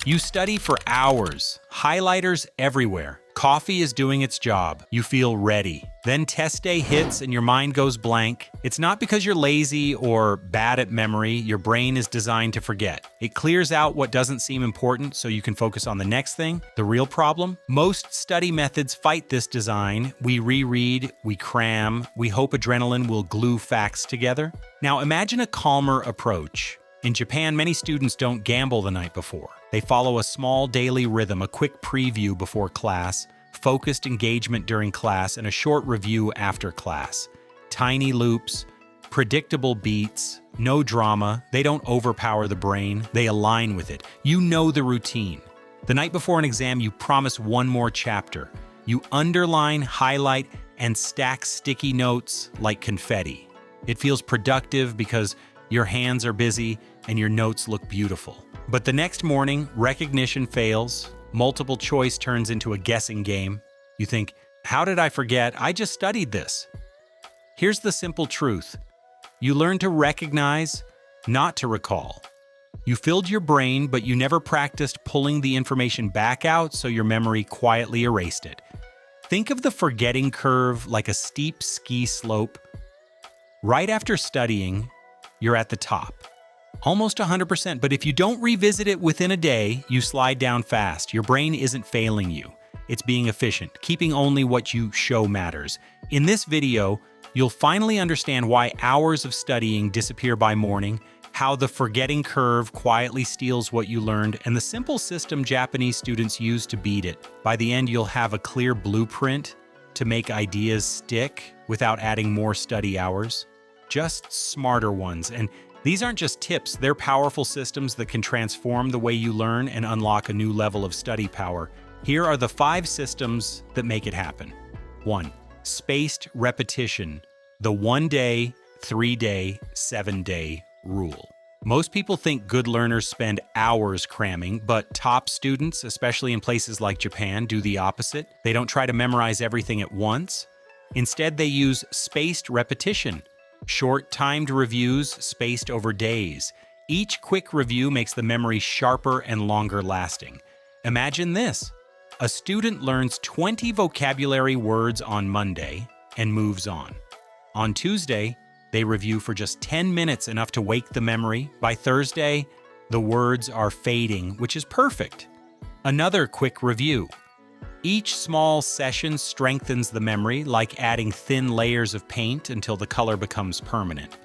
You study for hours, highlighters everywhere. Coffee is doing its job. You feel ready. Then test day hits and your mind goes blank. It's not because you're lazy or bad at memory. Your brain is designed to forget. It clears out what doesn't seem important so you can focus on the next thing. The real problem? Most study methods fight this design. We reread, we cram, we hope adrenaline will glue facts together. Now imagine a calmer approach. In Japan, many students don't gamble the night before. They follow a small daily rhythm, a quick preview before class, focused engagement during class, and a short review after class. Tiny loops, predictable beats, no drama. They don't overpower the brain, they align with it. You know the routine. The night before an exam, you promise one more chapter. You underline, highlight, and stack sticky notes like confetti. It feels productive because your hands are busy and your notes look beautiful. But the next morning, recognition fails, multiple choice turns into a guessing game. You think, how did I forget? I just studied this. Here's the simple truth. You learn to recognize, not to recall. You filled your brain, but you never practiced pulling the information back out, so your memory quietly erased it. Think of the forgetting curve like a steep ski slope. Right after studying, you're at the top. Almost 100%, but if you don't revisit it within a day, you slide down fast. Your brain isn't failing you. It's being efficient, keeping only what you show matters. In this video, you'll finally understand why hours of studying disappear by morning, how the forgetting curve quietly steals what you learned, and the simple system Japanese students use to beat it. By the end, you'll have a clear blueprint to make ideas stick without adding more study hours. Just smarter ones. And these aren't just tips, they're powerful systems that can transform the way you learn and unlock a new level of study power. Here are the 5 systems that make it happen. 1. Spaced repetition. The 1-day, 3-day, 7-day rule. Most people think good learners spend hours cramming, but top students, especially in places like Japan, do the opposite. They don't try to memorize everything at once. Instead, they use spaced repetition. Short, timed reviews spaced over days. Each quick review makes the memory sharper and longer lasting. Imagine this. A student learns 20 vocabulary words on Monday and moves on. On Tuesday, they review for just 10 minutes, enough to wake the memory. By Thursday, the words are fading, which is perfect. Another quick review. Each small session strengthens the memory, like adding thin layers of paint until the color becomes permanent.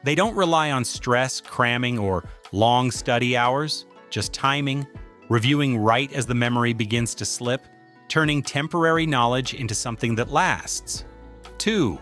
They don't rely on stress, cramming, or long study hours, just timing, reviewing right as the memory begins to slip, turning temporary knowledge into something that lasts. 2.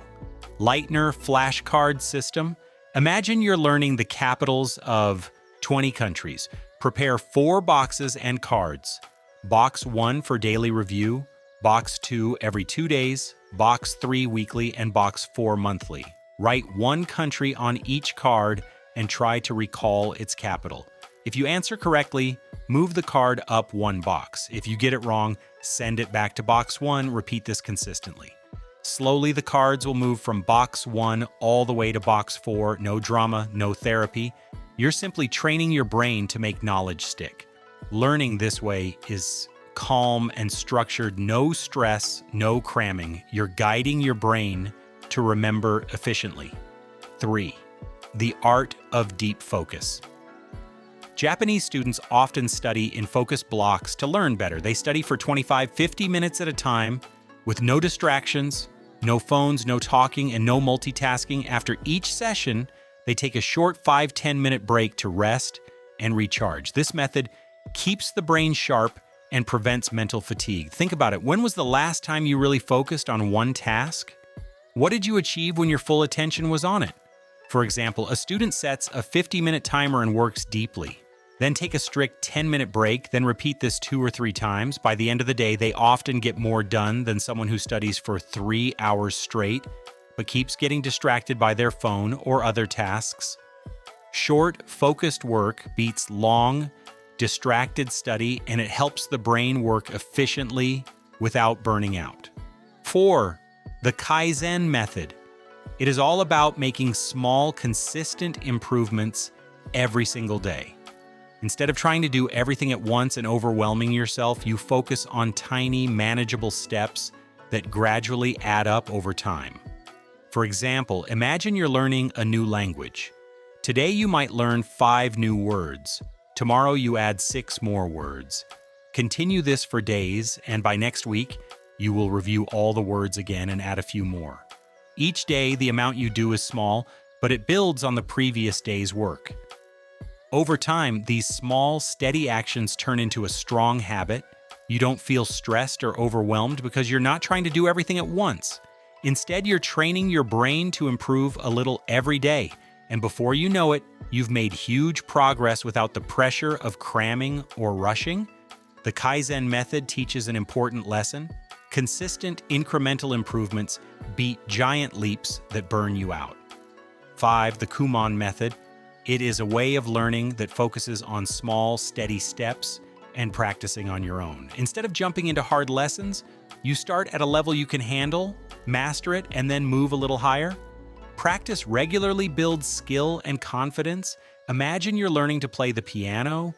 Lightner flashcard system. Imagine you're learning the capitals of 20 countries. Prepare 4 boxes and cards. Box 1 for daily review, Box 2 every 2 days, Box 3 weekly, and Box 4 monthly. Write 1 country on each card and try to recall its capital. If you answer correctly, move the card up 1 box. If you get it wrong, send it back to Box 1. Repeat this consistently. Slowly, the cards will move from Box 1 all the way to Box 4. No drama, no therapy. You're simply training your brain to make knowledge stick. Learning this way is calm and structured, no stress, no cramming. You're guiding your brain to remember efficiently. 3. The art of deep focus. Japanese students often study in focus blocks to learn better. They study for 25-50 minutes at a time with no distractions, no phones, no talking, and no multitasking. After each session, they take a short 5-10 minute break to rest and recharge. This method keeps the brain sharp and prevents mental fatigue. Think about it. When was the last time you really focused on one task? What did you achieve when your full attention was on it? For example, a student sets a 50-minute timer and works deeply. Then take a strict 10-minute break, then repeat this 2 or 3 times. By the end of the day, they often get more done than someone who studies for 3 hours straight, but keeps getting distracted by their phone or other tasks. Short, focused work beats long, distracted study, and it helps the brain work efficiently without burning out. 4. The Kaizen method. It is all about making small, consistent improvements every single day. Instead of trying to do everything at once and overwhelming yourself, you focus on tiny, manageable steps that gradually add up over time. For example, imagine you're learning a new language. Today you might learn 5 new words. Tomorrow you add 6 more words. Continue this for days, and by next week, you will review all the words again and add a few more. Each day, the amount you do is small, but it builds on the previous day's work. Over time, these small, steady actions turn into a strong habit. You don't feel stressed or overwhelmed because you're not trying to do everything at once. Instead, you're training your brain to improve a little every day, and before you know it, you've made huge progress without the pressure of cramming or rushing. The Kaizen method teaches an important lesson. Consistent, incremental improvements beat giant leaps that burn you out. 5. The Kumon method. It is a way of learning that focuses on small, steady steps and practicing on your own. Instead of jumping into hard lessons, you start at a level you can handle, master it, and then move a little higher. Practice regularly builds skill and confidence. Imagine you're learning to play the piano.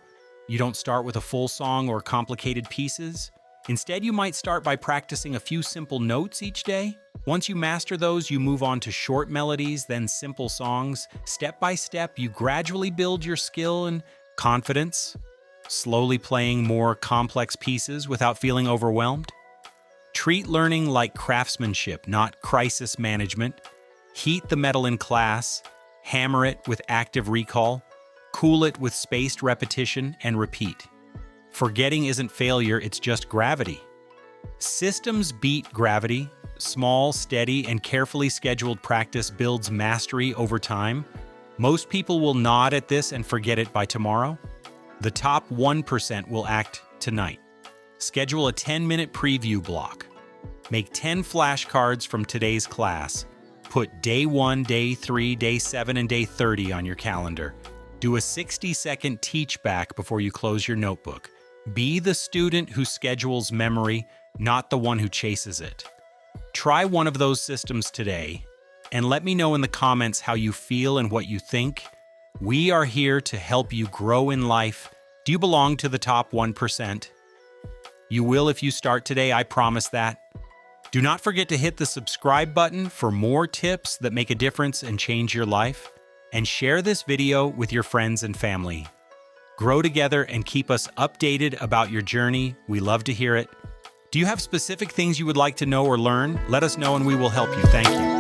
You don't start with a full song or complicated pieces. Instead, you might start by practicing a few simple notes each day. Once you master those, you move on to short melodies, then simple songs. Step by step, you gradually build your skill and confidence, slowly playing more complex pieces without feeling overwhelmed. Treat learning like craftsmanship, not crisis management. Heat the metal in class, hammer it with active recall, cool it with spaced repetition, and repeat. Forgetting isn't failure, it's just gravity. Systems beat gravity. Small, steady, and carefully scheduled practice builds mastery over time. Most people will nod at this and forget it by tomorrow. The top 1% will act tonight. Schedule a 10-minute preview block. Make 10 flashcards from today's class. Put day 1, day 3, day 7, and day 30 on your calendar. Do a 60-second teach back before you close your notebook. Be the student who schedules memory, not the one who chases it. Try one of those systems today, and let me know in the comments how you feel and what you think. We are here to help you grow in life. Do you belong to the top 1%? You will if you start today, I promise that. Do not forget to hit the subscribe button for more tips that make a difference and change your life. And share this video with your friends and family. Grow together and keep us updated about your journey. We love to hear it. Do you have specific things you would like to know or learn? Let us know and we will help you. Thank you.